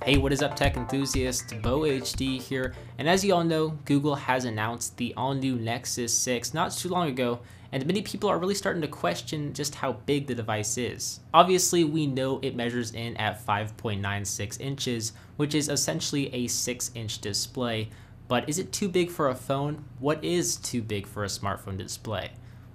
Hey, what is up tech enthusiasts, Bo HD here, and as you all know, Google has announced the all-new Nexus 6 not too long ago, and many people are really starting to question just how big the device is. Obviously, we know it measures in at 5.96 inches, which is essentially a 6-inch display, but is it too big for a phone? What is too big for a smartphone display?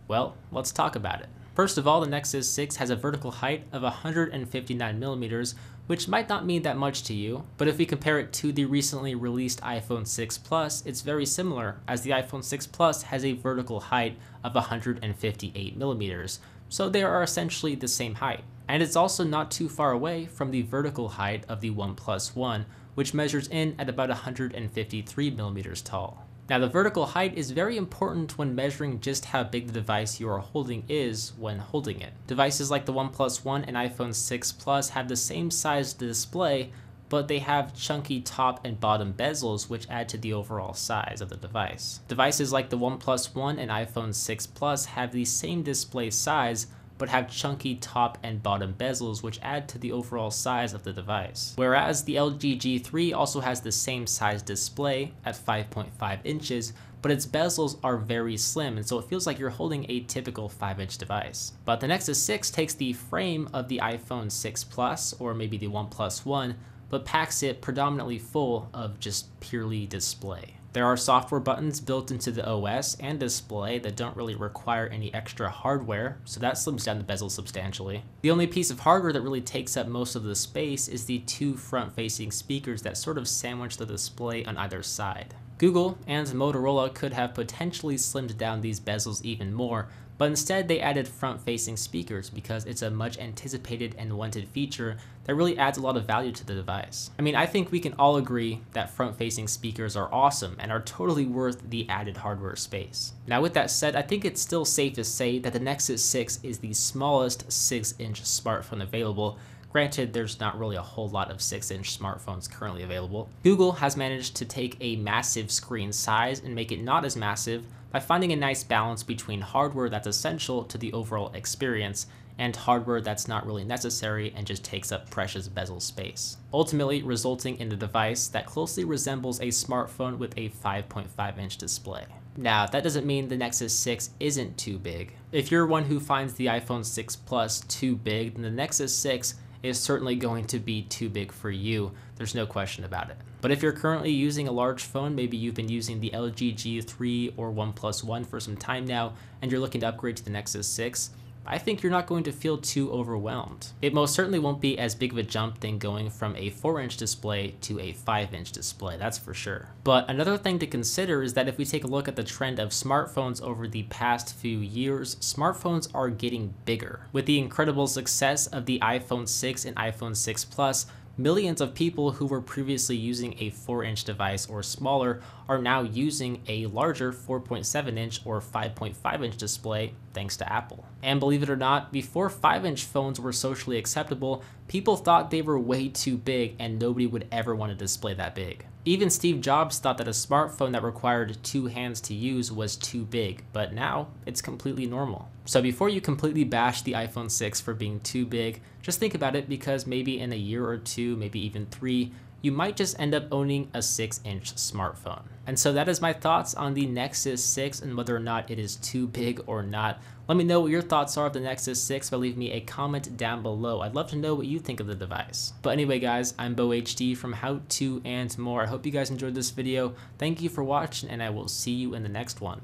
Well, let's talk about it. First of all, the Nexus 6 has a vertical height of 159 millimeters, which might not mean that much to you, but if we compare it to the recently released iPhone 6 Plus, it's very similar, as the iPhone 6 Plus has a vertical height of 158 millimeters, so they are essentially the same height. And it's also not too far away from the vertical height of the OnePlus One, which measures in at about 153 millimeters tall. Now, the vertical height is very important when measuring just how big the device you are holding is when holding it. Devices like the OnePlus One and iPhone 6 Plus have the same size display, but they have chunky top and bottom bezels which add to the overall size of the device. Devices like the OnePlus One and iPhone 6 Plus have the same display size, but have chunky top and bottom bezels which add to the overall size of the device. Whereas the LG G3 also has the same size display at 5.5 inches, but its bezels are very slim, and so it feels like you're holding a typical 5-inch device. But the Nexus 6 takes the frame of the iPhone 6 Plus, or maybe the OnePlus One, but packs it predominantly full of just purely display. There are software buttons built into the OS and display that don't really require any extra hardware, so that slims down the bezel substantially. The only piece of hardware that really takes up most of the space is the two front-facing speakers that sort of sandwich the display on either side. Google and Motorola could have potentially slimmed down these bezels even more, but instead they added front-facing speakers because it's a much anticipated and wanted feature that really adds a lot of value to the device. I mean, I think we can all agree that front-facing speakers are awesome and are totally worth the added hardware space. Now with that said, I think it's still safe to say that the Nexus 6 is the smallest 6-inch smartphone available. Granted, there's not really a whole lot of 6-inch smartphones currently available. Google has managed to take a massive screen size and make it not as massive by finding a nice balance between hardware that's essential to the overall experience and hardware that's not really necessary and just takes up precious bezel space, ultimately resulting in a device that closely resembles a smartphone with a 5.5-inch display. Now, that doesn't mean the Nexus 6 isn't too big. If you're one who finds the iPhone 6 Plus too big, then the Nexus 6 is certainly going to be too big for you. There's no question about it. But if you're currently using a large phone, maybe you've been using the LG G3 or OnePlus One for some time now, and you're looking to upgrade to the Nexus 6, I think you're not going to feel too overwhelmed. It most certainly won't be as big of a jump than going from a 4-inch display to a 5-inch display, that's for sure. But another thing to consider is that if we take a look at the trend of smartphones over the past few years, smartphones are getting bigger. With the incredible success of the iPhone 6 and iPhone 6 Plus, millions of people who were previously using a 4-inch device or smaller are now using a larger 4.7-inch or 5.5-inch display thanks to Apple. And believe it or not, before 5-inch phones were socially acceptable, people thought they were way too big and nobody would ever want a display that big. Even Steve Jobs thought that a smartphone that required 2 hands to use was too big, but now it's completely normal. So before you completely bash the iPhone 6 for being too big, just think about it, because maybe in a year or two, maybe even 3, you might just end up owning a 6-inch smartphone. And so that is my thoughts on the Nexus 6 and whether or not it is too big or not. Let me know what your thoughts are of the Nexus 6 by leaving me a comment down below. I'd love to know what you think of the device. But anyway guys, I'm Bo HD from How To and More. I hope you guys enjoyed this video. Thank you for watching, and I will see you in the next one.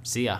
See ya.